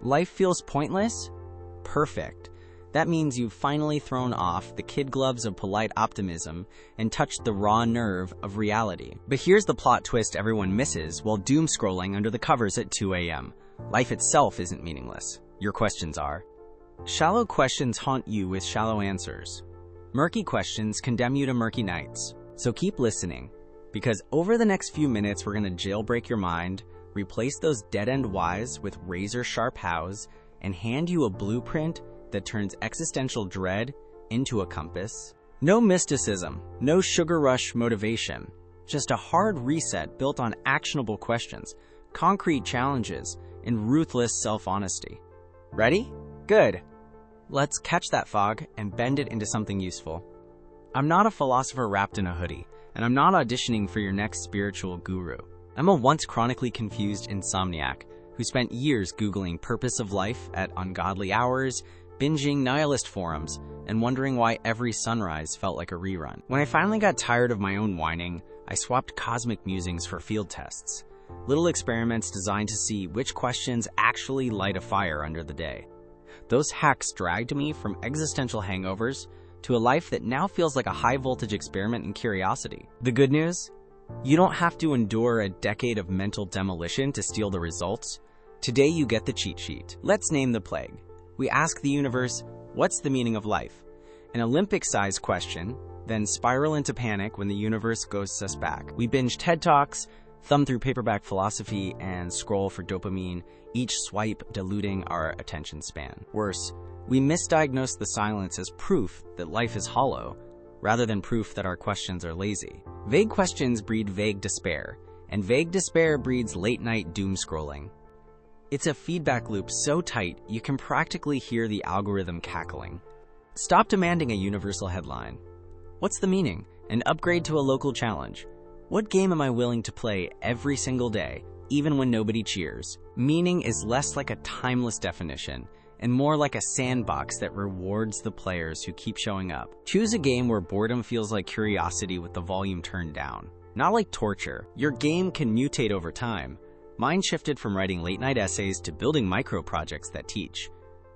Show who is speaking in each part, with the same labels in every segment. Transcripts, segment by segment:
Speaker 1: Life feels pointless? Perfect. That means you've finally thrown off the kid gloves of polite optimism and touched the raw nerve of reality. But here's the plot twist everyone misses while doom scrolling under the covers at 2 a.m. Life itself isn't meaningless. Your questions are. Shallow questions haunt you with shallow answers. Murky questions condemn you to murky nights. So keep listening, because over the next few minutes we're going to jailbreak your mind, replace those dead-end whys with razor-sharp hows, and hand you a blueprint that turns existential dread into a compass. No mysticism, no sugar rush motivation, just a hard reset built on actionable questions, concrete challenges, and ruthless self-honesty. Ready? Good. Let's catch that fog and bend it into something useful. I'm not a philosopher wrapped in a hoodie, and I'm not auditioning for your next spiritual guru. I'm a once chronically confused insomniac who spent years Googling purpose of life at ungodly hours, binging nihilist forums, and wondering why every sunrise felt like a rerun. When I finally got tired of my own whining, I swapped cosmic musings for field tests, little experiments designed to see which questions actually light a fire under the day. Those hacks dragged me from existential hangovers to a life that now feels like a high-voltage experiment in curiosity. The good news? You don't have to endure a decade of mental demolition to steal the results. Today you get the cheat sheet. Let's name the plague. We ask the universe, what's the meaning of life? An Olympic-sized question, then spiral into panic when the universe ghosts us back. We binge TED Talks, thumb through paperback philosophy, and scroll for dopamine, each swipe diluting our attention span. Worse, we misdiagnose the silence as proof that life is hollow, rather than proof that our questions are lazy. Vague questions breed vague despair, and vague despair breeds late-night doom scrolling. It's a feedback loop so tight you can practically hear the algorithm cackling. Stop demanding a universal headline. What's the meaning? And upgrade to a local challenge. What game am I willing to play every single day, even when nobody cheers? Meaning is less like a timeless definition, and more like a sandbox that rewards the players who keep showing up. Choose a game where boredom feels like curiosity with the volume turned down. Not like torture. Your game can mutate over time. Mine shifted from writing late-night essays to building micro-projects that teach.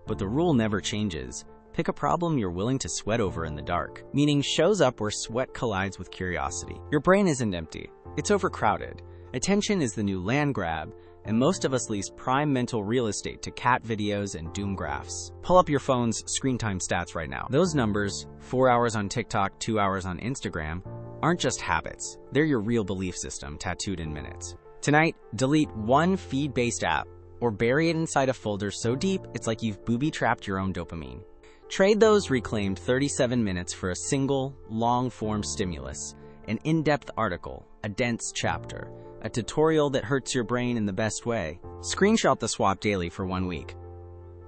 Speaker 1: But the rule never changes. Pick a problem you're willing to sweat over in the dark. Meaning shows up where sweat collides with curiosity. Your brain isn't empty. It's overcrowded. Attention is the new land grab, and most of us lease prime mental real estate to cat videos and doom graphs. Pull up your phone's screen time stats right now. Those numbers, 4 hours on TikTok, 2 hours on Instagram, aren't just habits. They're your real belief system tattooed in minutes. Tonight, delete one feed-based app, or bury it inside a folder so deep it's like you've booby-trapped your own dopamine. Trade those reclaimed 37 minutes for a single, long-form stimulus, an in-depth article, a dense chapter, a tutorial that hurts your brain in the best way. Screenshot the swap daily for 1 week.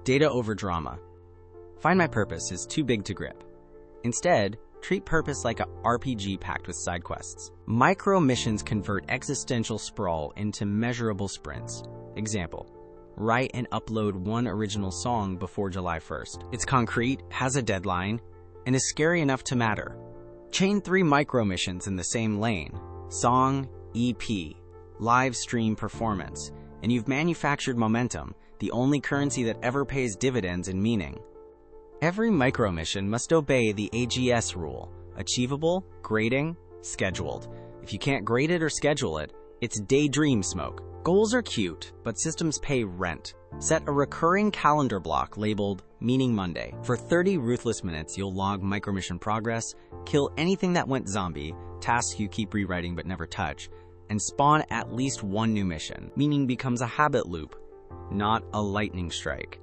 Speaker 1: Data over drama. Find My Purpose is too big to grip. Instead, treat purpose like a RPG packed with side quests. Micro missions convert existential sprawl into measurable sprints. Example, write and upload one original song before July 1st. It's concrete, has a deadline, and is scary enough to matter. Chain 3 micro missions in the same lane. Song, EP, live stream performance, and you've manufactured momentum, the only currency that ever pays dividends in meaning. Every micro mission must obey the AGS rule: achievable, grading, scheduled. If you can't grade it or schedule it, it's daydream smoke. Goals are cute, but systems pay rent. Set a recurring calendar block labeled Meaning Monday. For 30 ruthless minutes, you'll log micro-mission progress, kill anything that went zombie, tasks you keep rewriting but never touch, and spawn at least one new mission. Meaning becomes a habit loop, not a lightning strike.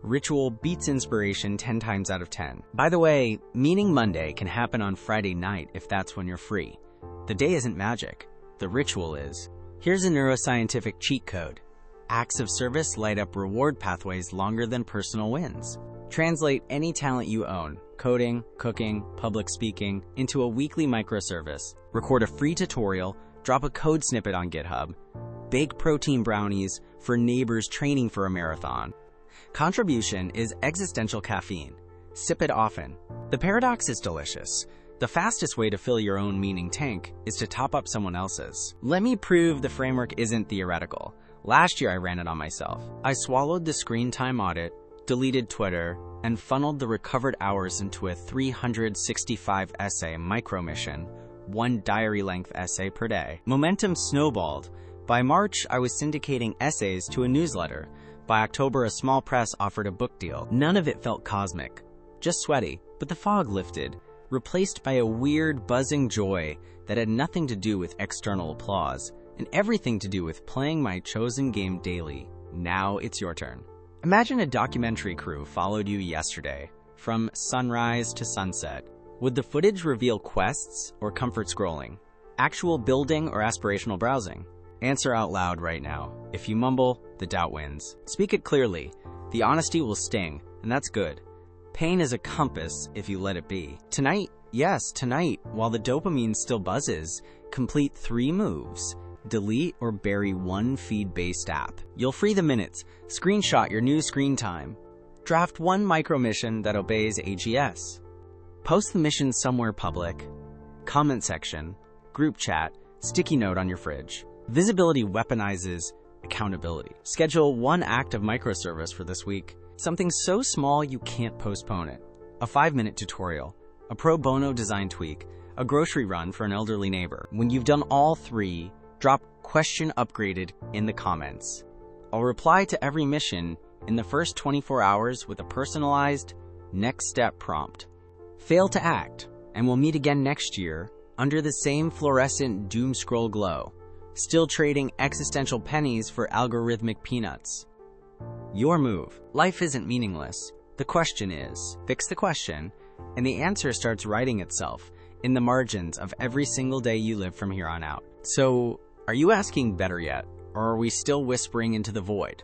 Speaker 1: Ritual beats inspiration 10 times out of 10. By the way, Meaning Monday can happen on Friday night if that's when you're free. The day isn't magic. The ritual is. Here's a neuroscientific cheat code. Acts of service light up reward pathways longer than personal wins. Translate any talent you own, coding, cooking, public speaking, into a weekly microservice. Record a free tutorial, drop a code snippet on GitHub. Bake protein brownies for neighbors training for a marathon. Contribution is existential caffeine. Sip it often. The paradox is delicious. The fastest way to fill your own meaning tank is to top up someone else's. Let me prove the framework isn't theoretical. Last year I ran it on myself. I swallowed the screen time audit, deleted Twitter, and funneled the recovered hours into a 365 essay micro mission, 1 diary-length essay per day. Momentum snowballed. By March, I was syndicating essays to a newsletter. By October, a small press offered a book deal. None of it felt cosmic, just sweaty, but the fog lifted, replaced by a weird, buzzing joy that had nothing to do with external applause and everything to do with playing my chosen game daily. Now it's your turn. Imagine a documentary crew followed you yesterday, from sunrise to sunset. Would the footage reveal quests or comfort scrolling? Actual building or aspirational browsing? Answer out loud right now. If you mumble, the doubt wins. Speak it clearly. The honesty will sting, and that's good. Pain is a compass if you let it be. Tonight, yes, tonight, while the dopamine still buzzes, complete 3 moves. Delete or bury 1 feed-based app. You'll free the minutes. Screenshot your new screen time. Draft 1 micro mission that obeys AGS. Post the mission somewhere public. Comment section, group chat, sticky note on your fridge. Visibility weaponizes accountability. Schedule 1 act of microservice for this week. Something so small you can't postpone it. A 5-minute tutorial, a pro bono design tweak, a grocery run for an elderly neighbor. When you've done all 3, drop question upgraded in the comments. I'll reply to every mission in the first 24 hours with a personalized next step prompt. Fail to act, and we'll meet again next year under the same fluorescent doom scroll glow, still trading existential pennies for algorithmic peanuts. Your move. Life isn't meaningless. The question is. Fix the question, and the answer starts writing itself in the margins of every single day you live from here on out. So, are you asking better yet, or are we still whispering into the void?